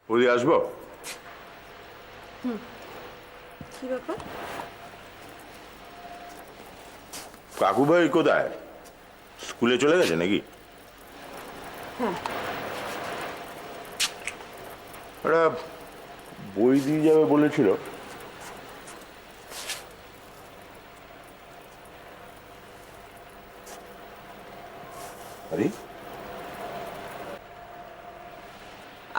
বৌদি আসবো? কি ব্যাপার? কাকু ভাই কোথায়? স্কুলে চলে গেছে নাকি? হ্যাঁ। ওরা বই দিয়ে যাবে বলেছিল। আরে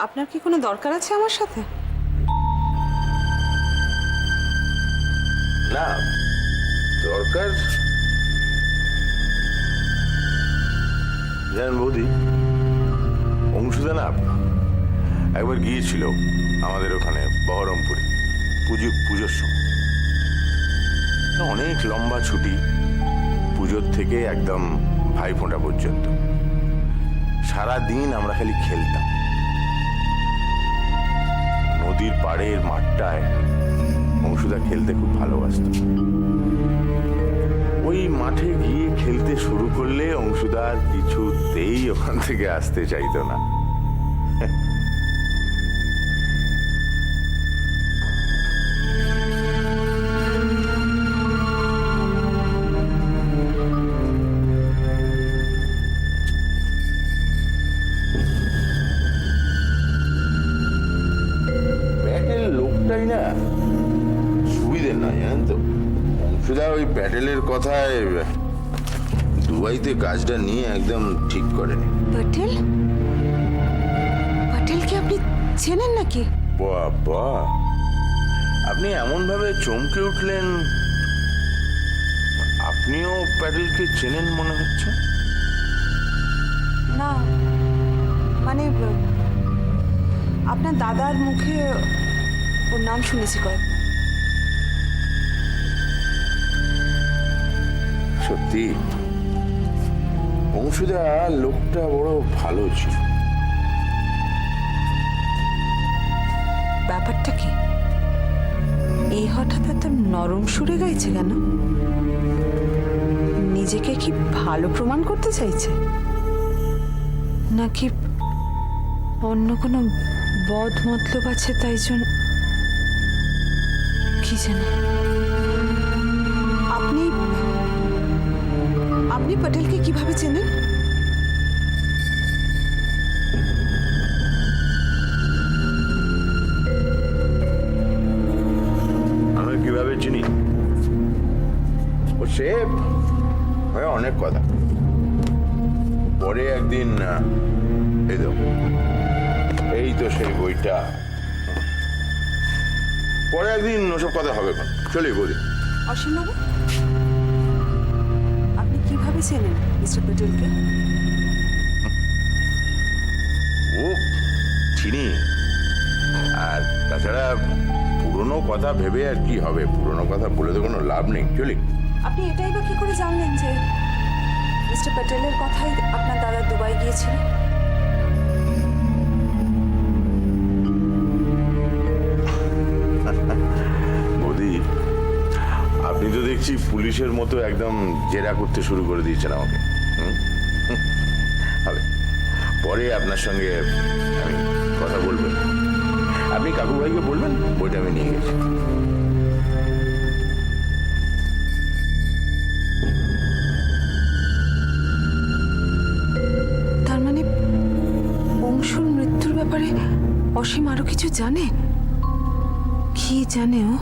আপনার কি কোনো দরকার আছে আমার সাথে? না, দরকার জানেন বৌদি, অংশুদা না একবার গিয়েছিল আমাদের ওখানে বহরমপুরে পুজোর সময়। অনেক লম্বা ছুটি, পুজোর থেকে একদম ভাইফোঁটা পর্যন্ত সারা দিন আমরা খালি খেলতাম। নদীর পাড়ের মাঠটায় অংশুদা খেলতে খুব ভালোবাসত। ওই মাঠে গিয়ে খেলতে শুরু করলে অংশুদা আর কিছুতেই ওখান থেকে আসতে চাইতো না। প্যাটেল লোকটাই না সুবিধের না, জানেন তো। অংশুদা ওই প্যাটেলের কথায় দুবাইতে কাজটা নিয়ে একদম ঠিক করেনি। পটেল? পটেলকে আপনি চেনেন নাকি? বাবা, আপনি এমন ভাবে চমকে উঠলেন, আপনিও প্যাটেলকে চেনেন মনে হচ্ছে। না, মানে আপনার দাদার মুখে ওর নাম শুনেছি কয়েকবার। সত্যি অংশুদা লোকটা বড় ভালো ছিল। ব্যাপারটা কি? এই হঠাৎ এত নরম সুরে গাইছে কেন? নিজেকে কি ভালো প্রমাণ করতে চাইছে, নাকি অন্য কোনো বদ মতলব আছে তাই জন্য? কি জানি। আপনি আপনি পটেলকে কিভাবে চেনেন? আমি কিভাবে চিনি? ও সে অনেক কথা। পরে একদিন এই তো সেই বইটা, পরে একদিন ওসব কথা হবে। চলি বলি। অসীমবাবু, আপনি কিভাবে চেনেন মিস্টার পটেলকে? ও চিনি, আর তাছাড়া পুরনো কথা ভেবে আর কি হবে, পুরনো কথা বলে তো কোনো লাভ নেই। চলি। আপনি এটাই বা কি করে জানলেন যে মিস্টার পটেলের কথাই আপনার দাদা দুবাই গিয়েছিল? বৌদি, আপনি তো দেখছি পুলিশের মতো একদম জেরা করতে শুরু করে দিয়েছেন আমাকে। হবে, পরে আপনার সঙ্গে আমি কথা বলবো। আপনি কাকু ভাইকে বলবেন বইটা আমি নিয়ে গেছি। তার মানে অংশুর মৃত্যুর ব্যাপারে অসীম আরো কিছু জানে? কি জানে ও?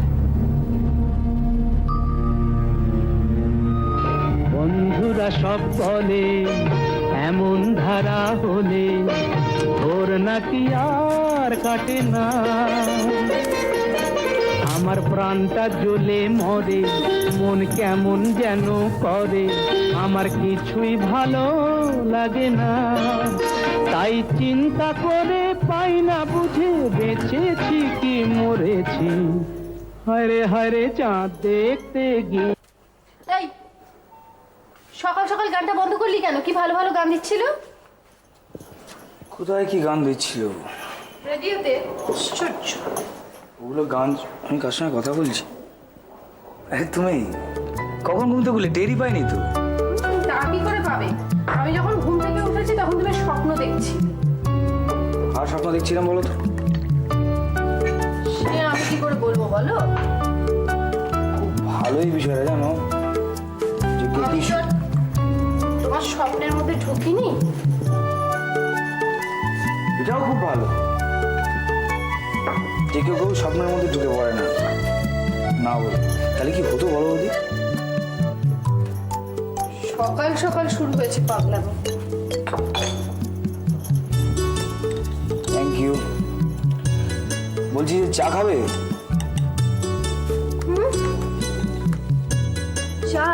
বন্ধুরা সব বলে এমন ধারা হলে ওর নাকি আর কাটে না। আমার প্রাণটা জ্বলে মরে, মন কেমন যেন করে, আমার কিছুই ভালো লাগে না। তাই চিন্তা করে পাই না বুঝে, বেঁচেছি কি মরেছি, হায়রে হায়রে চাঁদ দেখতে গিয়ে। এই সকাল সকাল গানটা বন্ধ করলি কেন? কি ভালো ভালো গান দিচ্ছিল। কোথায় কি গান দিচ্ছিল? রেডিওতে। আশ্চর্য। ওগুলো গান, আমি কার সঙ্গে কথা বলছি? আরে তুমি কখন ঘুম থেকে উঠলে? টেরই পাইনি তো। তা কি করে পাবে? আমি যখন ঘুম থেকে উঠেছি তখন তুমি স্বপ্ন দেখছি। আর স্বপ্ন দেখছিলাম বলো তো? কিনি? এটাও খুব ভালো, যে কেউ কেউ স্বপ্নের মধ্যে ঢুকে পড়ে না, না বলে। তাহলে কি হতো বলো বৌদি? সকাল সকাল শুরু হয়েছে পাগলামি। Thank you. বলছি যে চা খাবে? চা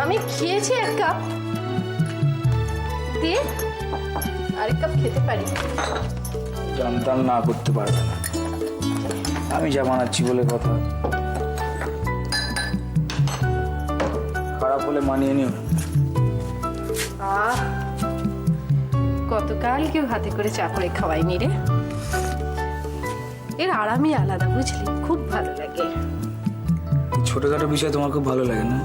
আমি খেয়েছি 1 কাপ, দিয়ে আরেক কাপ খেতে পারি। জানতাম না করতে পারবে না, আমি যা বানাচ্ছি বলে কথা। খারাপ হলে মানিয়ে নিও। আহ, গতকাল কেউ হাতে করে চা করে খাওয়াইনি রে। এর আরামই আলাদা, বুঝলি? খুব ভালো লাগে। ছোটখাটো বিষয় তোমার খুব ভালো লাগে না?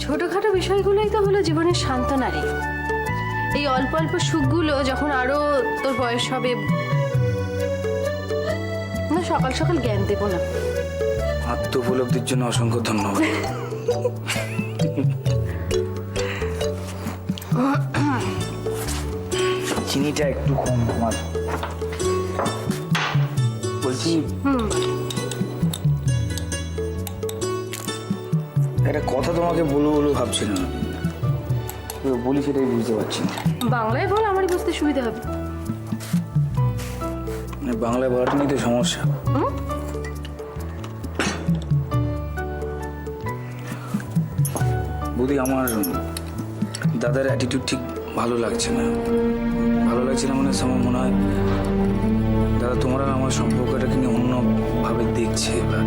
ছোটখাটো বিষয়গুলোই তো হলো জীবনের সান্ত্বনা রে। এই অল্প অল্প সুখগুলো যখন আরো তোর বয়স হবে না, সকাল সকাল জ্ঞান দেবো না। আত্ম উপলব্ধির জন্য অসংখ্য ধন্যবাদ। চিনিটা একটু কম আমার। বলছি একটা কথা তোমাকে বলবো বলে ভাবছিলাম, বলি সেটাই বুঝতে পারছি না। বাংলায় বল, আমারই বুঝতে সুবিধা হবে। বাংলায় বলাটা নিয়ে তো সমস্যা। বৌদি, আমার দাদার অ্যাটিটিউড ঠিক ভালো লাগছে না। ভালো লাগছে না মানে আমার মনে হয় দাদা তোমার আর আমার সম্পর্কটাকে নিয়ে অন্যভাবে দেখছে, বা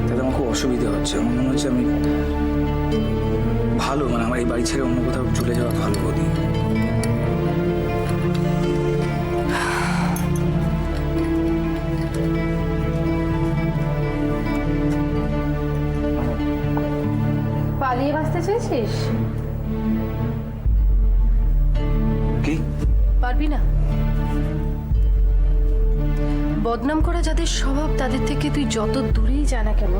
তাতে আমার খুব অসুবিধা হচ্ছে। আমার মনে হচ্ছে আমি ভালো, মানে আমার এই বাড়ি ছেড়ে অন্য কোথাও চলে যাওয়া ভালো। বৌদি, পালিয়ে বাঁচতে চাইছিস? কি পারবি না। বদনাম করা যাদের স্বভাব, তাদের থেকে তুই যত দূরেই যা না কেন,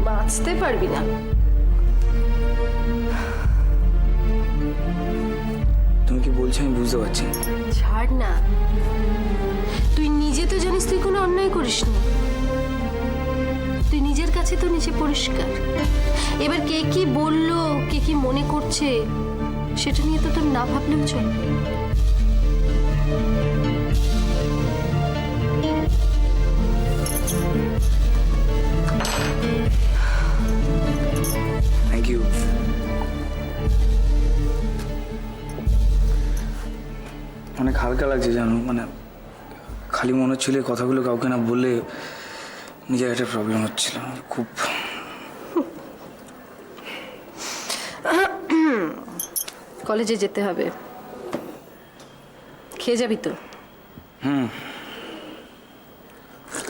বাঁচতে পারবি না। তুমি কি বলছো আমি বুঝতে পারছি না। ছাড় না, তুই নিজে তো জানিস তুই কোনো অন্যায় করিসনি। তুই নিজের কাছে তো নিজে পরিষ্কার। এবার কে কি বললো, কে কি মনে করছে, সেটা নিয়ে তো তোর না ভাবলেও চলবে। Thank you. অনেক হালকা লাগছে জানো, মানে খালি মনে হচ্ছিল এই কথাগুলো কাউকে না বললে নিজের একটা প্রবলেম হচ্ছিল খুব। কলেজে যেতে হবে, খেয়ে যাবি তো?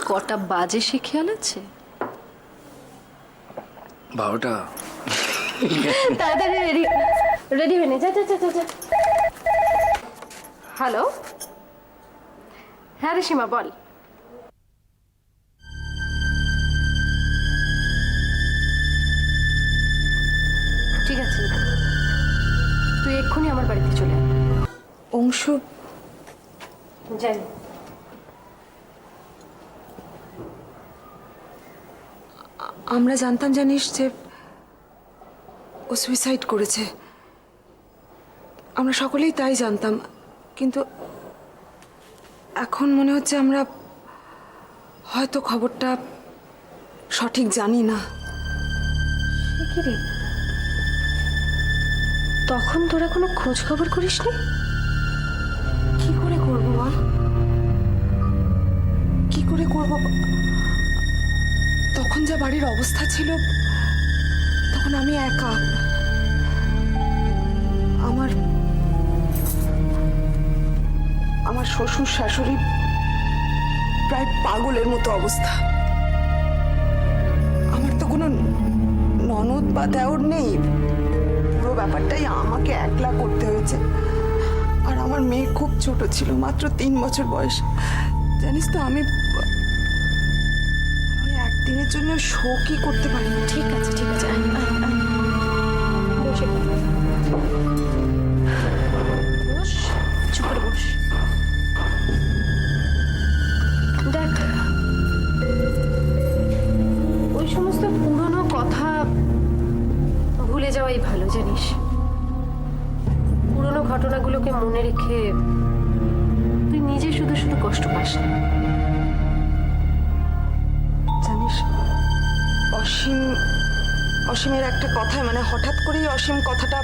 কটা বাজে সে খেয়াল আছে? 12টা। তাড়াতাড়ি রেডি রেডি হয়ে নে, যা যা যা যা। হ্যালো, হ্যাঁ রে সীমা, বল। ঠিক আছে, তুই এক্ষুনি আমার বাড়িতে চলে আয়। অংশু, জানি আমরা জানতাম জানিস যে ও সুইসাইড করেছে। আমরা সকলেই তাই জানতাম, কিন্তু এখন মনে হচ্ছে আমরা হয়তো খবরটা সঠিক জানি না। কি রে, তখন তোরা কোনো খোঁজ খবর করিসনি? কি করে করবো বল, কি করে করবো? তখন যা বাড়ির অবস্থা ছিল, তখন আমি একা। আমার শ্বশুর শাশুড়ি প্রায় পাগলের মতো অবস্থা। আমার তো কোনো ননদ বা দেওর নেই, পুরো ব্যাপারটাই আমাকে একলা করতে হয়েছে। আর আমার মেয়ে খুব ছোট ছিল, মাত্র 3 বছর বয়স। জানিস তো, আমি একদিনের জন্য শোকই করতে পারি। ঠিক আছে ঠিক আছে, আয়, আয়, আয়। বসে বস, চুপ করে বস। দেখ, ওই সমস্ত পুরনো কথা ভুলে যাওয়াই ভালো, জানিস। পুরনো ঘটনাগুলোকে মনে রেখে তুই নিজে শুধু শুধু কষ্ট পাস না। জানিস, অসীমের একটা কথায় মানে হঠাৎ করেই অসীম কথাটা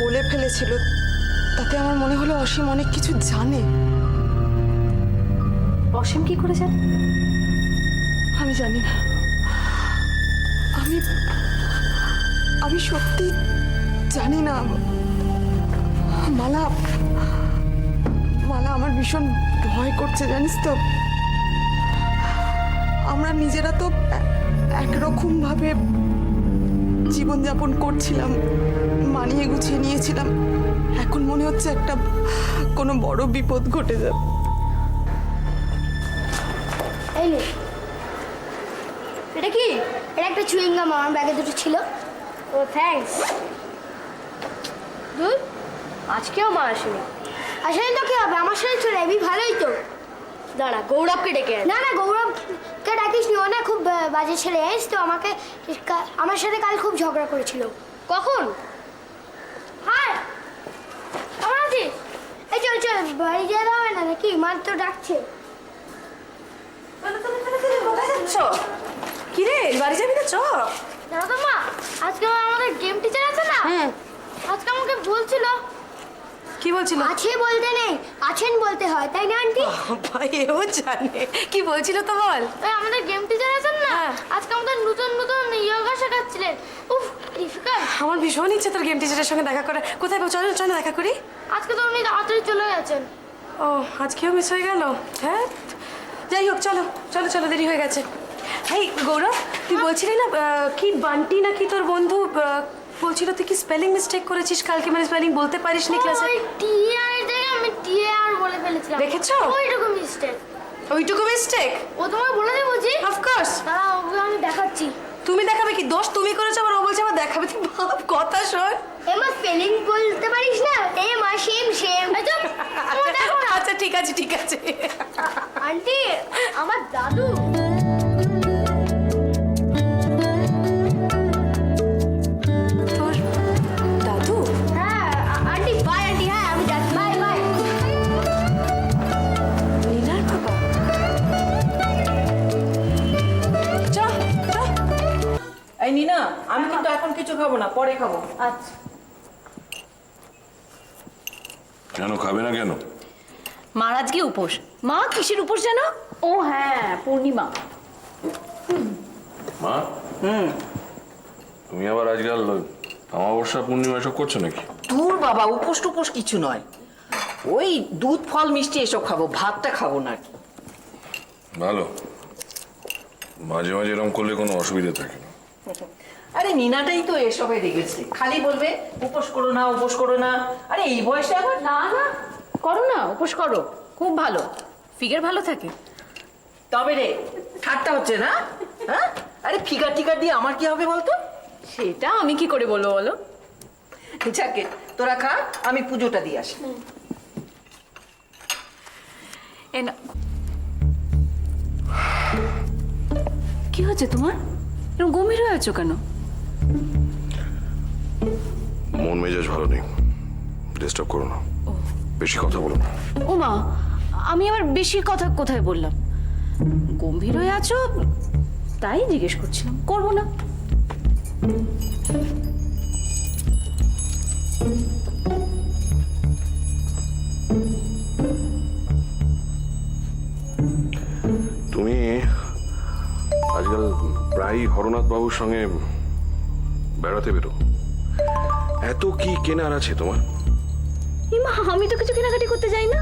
বলে ফেলেছিল, তাতে আমার মনে হলো অসীম অনেক কিছু জানে। অসীম কি করে জানে? আমি জানি না। আমি সত্যি জানি না। মালা আমার ভীষণ ভয় করছে, জানিস তো। আমরা নিজেরা তো একরকম ভাবে জীবনযাপন করছিলাম, মানিয়ে গুছিয়ে নিয়েছিলাম। এখন মনে হচ্ছে একটা কোনো বড় বিপদ ঘটে যাবে। এই নে, এটা কি? এটা একটা চুইং গাম, আমার ব্যাগে দুটো ছিল। ও থ্যাঙ্কস। দুই আজকেও মা আসেনি। আসলে তো কি হবে, আমার সাথে চলে যাবি, ভালোই তো। দাঁড়া, গৌরবকে ডেকে আন। না না, গৌরবকে ডাকিস নি, ও না খুব বাজে ছেলে, জানিস তো। আমার সাথে কাল খুব ঝগড়া করেছিল। কখন? হাই, কেমন আছিস? এই চল চল, বাড়ি যেতে হবে না নাকি? মা তো ডাকছে। কোথায় যাচ্ছ? কি রে, বাড়ি যাবি না? চ। জানো তো মা, আজকে আমাদের গেম টিচার আছে না, আজকে আমাকে বলছিল। কি বলছিল? আছে বলতে নেই, আছেন বলতে হয়, তাই না আন্টি? ভাই এও জানে। কি বলছিল তো বল। ওই আমাদের গেম টিচার আছেন না, আজকে আমাদের নতুন নতুন যোগা শেখাচ্ছিলেন। উফ, ডিফিকাল্ট। আমার ভীষণ ইচ্ছে তোর গেম টিচারের সঙ্গে দেখা করে। কোথায় চল চল দেখা করি। আজকে তো উনি তাড়াতাড়ি চলে গেছেন। ও, আজকেও মিস হয়ে গেল। হ্যাঁ, যাই হোক, চলো চলো চলো, দেরি হয়ে গেছে। এই গৌরব, তুই বলছিলি না কি বান্টি নাকি তোর বন্ধু বলছিল তুই কি স্পেলিং মিস্টেক করেছিস কালকে, মানে স্পেলিং বলতে পারিস নি ক্লাসে? ওই টি আর দেখে আমি টি আর বলে ফেলেছিলাম। দেখেছো? ওইটুকু মিস্টেক। ওইটুকু মিস্টেক? ও তোমায় বলে দেবো জি। অফকোর্স। দাঁড়া, ওকে আমি দেখাচ্ছি। তুমি দেখাবে কি? দোষ তুমি করেছো, আবার ও বলছে আবার দেখাবে। তুই ভাব, কথা শোন। এমা স্পেলিং বলতে পারিস না? এমা সেম সেম। আচ্ছা ঠিক আছে ঠিক আছে। আন্টি, আমার দাদু। তোর দাদু? হ্যাঁ আন্টি, বাই আন্টি। হ্যাঁ আমি যাচ্ছি, বাই বাই। নীলার বাবা? চ চ। এই নিনা, আমি কিন্তু এখন কিছু খাবো না, পরে খাবো। আচ্ছা। কেন খাবে না কেন? মার আজকে উপোস। মা কিসের উপোস জানো? ও হ্যাঁ, পূর্ণিমা। মা, তুমি আবার আজকাল অমাবস্যা পূর্ণিমা এসব করছো নাকি? দূর বাবা, উপোস টুপোস কিছু নয়। ওই দুধ ফল মিষ্টি এসব খাবো, ভাতটা খাবো না। ভালো, মাঝে মাঝে এরকম করলে কোনো অসুবিধা থাকে না। আরে নিনাটাই তো এসবে রেগেছে, খালি বলবে উপোস করো না উপোস করো না। আরে এই বয়সে আবার না না, করো না, উপোস করো, খুব ভালো, ফিগার ভালো থাকে। তবে রে, ঠাট্টা হচ্ছে না? হ্যাঁ, আরে ফিগার টিকার দিয়ে আমার কি হবে বলতো? সেটা আমি কি করে বলবো বলো? যাকে তোরা খা, আমি পুজোটা দিয়ে আসি। এ না, কি হচ্ছে তোমার? এরকম গম্ভীর হয়ে আছো কেন? মন মেজাজ ভালো নেই, ডিস্টার্ব করো না, বেশি কথা বলো না। ও মা, আমি আবার বেশি কথা কোথায় বললাম? গম্ভীর হয়ে আছো তাই জিজ্ঞেস করছিলাম, করবো না। তুমি আজকাল প্রায় হরনাথ বাবুর সঙ্গে বেড়াতে বেরো, এত কি কেনার আছে তোমার? মা, আমি তো কিছু কেনাকাটি করতে যাই না।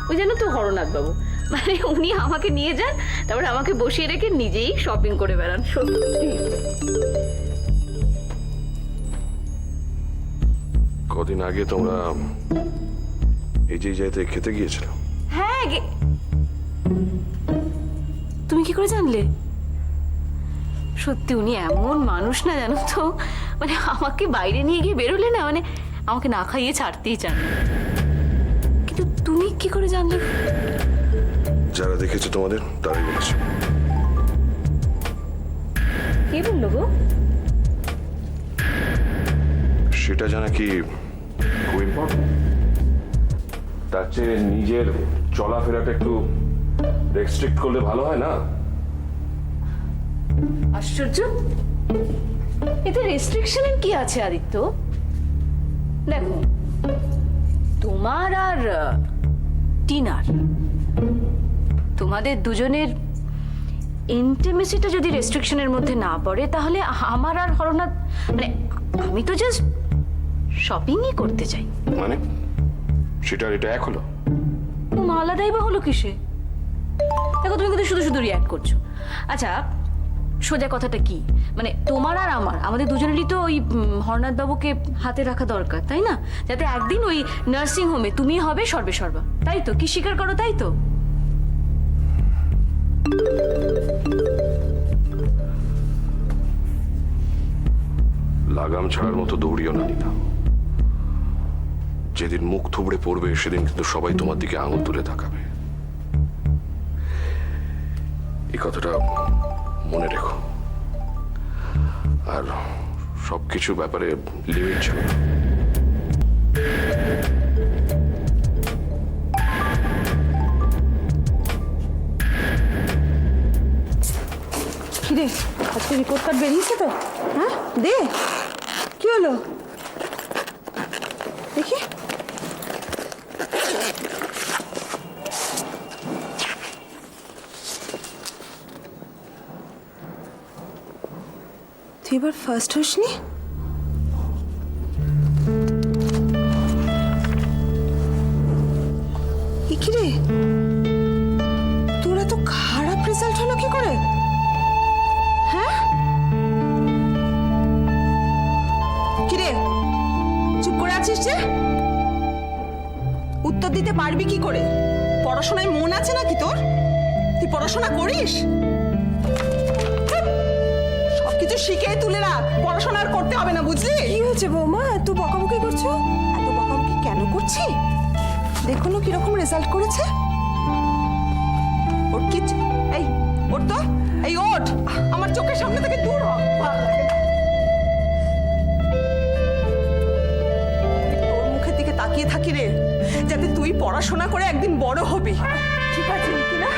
ওই জানো তো হরনাথ বাবু, মানে উনি আমাকে নিয়ে যান, তারপরে আমাকে বসিয়ে রেখে নিজেই শপিং করে বেড়ান। সত্যি। কদিন আগে তোমরা এই যে জায়গাতে খেতে গিয়েছিলাম। হ্যাঁ, তুমি কি করে জানলে? সত্যি উনি এমন মানুষ না, জানো তো, মানে আমাকে বাইরে নিয়ে গিয়ে বেরোলে না, মানে আমাকে না খাইয়ে ছাড়তেই চান না। কিন্তু তুমি কি করে জানলে? যারা দেখেছে তোমাদের তারাই বলেছে। কে বললো গো? সেটা জানা কি খুব ইম্পর্টেন্ট? তার চেয়ে নিজের চলাফেরাটা একটু রেস্ট্রিক্ট করলে ভালো হয় না? আশ্চর্য, এতে রেস্ট্রিকশনের কি আছে আদিত্য? দেখো, তোমার আর টিনার, তোমাদের দুজনের ইন্টিমেসিটা যদি রেস্ট্রিকশনের মধ্যে না পড়ে, তাহলে আমার আর হরনাথ, মানে আমি তো জাস্ট শপিংই করতে চাই। মানে সেটা আর এটা এক হলো? আলাদাই বা হলো কিসে? দেখো, তুমি কিন্তু শুধু শুধু রিয়াক্ট করছো। আচ্ছা, সোজা কথাটা কি, মানে তোমার আর আমাদের দুজনেরই তো ওই হরনাথ বাবুকে হাতে রাখা দরকার, তাই না? যাতে একদিন ওই নার্সিং হোমে তুমি হবে সর্বে সর্বা, তাই তো? কি স্বীকার করো, তাই তো? লাগাম ছাড়ার মতো দৌড়িও না নিনা। যেদিন মুখ থুবড়ে পড়বে সেদিন কিন্তু সবাই তোমার দিকে আঙুল তুলে তাকাবে। এই কথাটা মনে রেখো। আর সবকিছু ব্যাপারে লিমিট ছিল। কিরে, আজকে রিপোর্ট কার্ড বেরিয়েছে তো? হ্যাঁ, দে। কি হলো দেখি। তুই এবার ফার্স্ট হসনি? কি রে, তোর এত খারাপ রেজাল্ট হলো কি করে? হ্যাঁ, কিরে চুপ করে আছিস যে? উত্তর দিতে পারবি কি করে? পড়াশোনায় মন আছে নাকি তোর? তুই পড়াশোনা করিস? সবকিছু শিখে তুলে রাখ, পড়াশোনা আর করতে হবে না, বুঝলি? কি হয়েছে বৌমা, এত বকাবকি করছো? এত বকাবকি কেন করছি? দেখুন কিরকম রেজাল্ট করেছে। ওর কি, এই ওর তো, এই ওঠ, আমার চোখের সামনে থেকে দূর হ। ভালো লাগে না। তোর মুখের দিকে তাকিয়ে থাকি রে, যাতে তুই পড়াশোনা করে একদিন বড় হবি। ঠিক আছে কি না?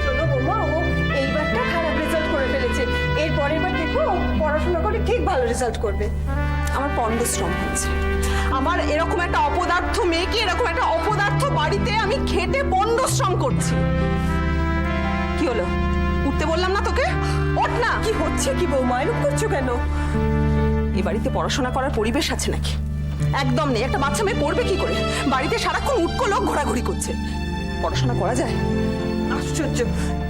শোনো বৌমা, ও এইবারটা খারাপ রেজাল্ট করে ফেলেছে, এর পরের বার দেখো পড়াশোনা করে ঠিক ভালো রেজাল্ট করবে। আমার পণ্ডশ্রম হয়েছে। আমার এরকম একটা অপদার্থ মেয়েকে এরকম একটা অপদার্থ বাড়িতে আমি খেটে পণ্ডশ্রম করছি। কি হলো, উঠতে বললাম না তোকে? ওঠ না। কি হচ্ছে কি বৌমা, এরকম করছো কেন? এ বাড়িতে পড়াশোনা করার পরিবেশ আছে নাকি? একদম নেই। একটা বাচ্চা মেয়ে পড়বে কি করে? বাড়িতে সারাক্ষণ উটকো লোক ঘোরাঘুরি করছে। পড়াশোনা করা যায়? আশ্চর্য,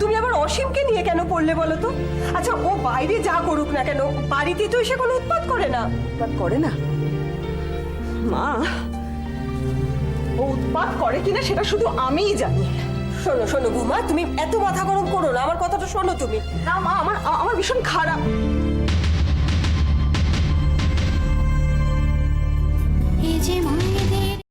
তুমি আবার অসীমকে নিয়ে কেন পড়লে বলো তো? আচ্ছা, ও বাইরে যা করুক না কেন, বাড়িতে তো এসে কোনো উৎপাত করে না। উৎপাত করে না মা? ও উৎপাত করে কিনা সেটা শুধু আমিই জানি। শোনো শোনো বৌমা, তুমি এত মাথা গরম করো না, আমার কথাটা শোনো তুমি। না মা, আমার ভীষণ খারাপ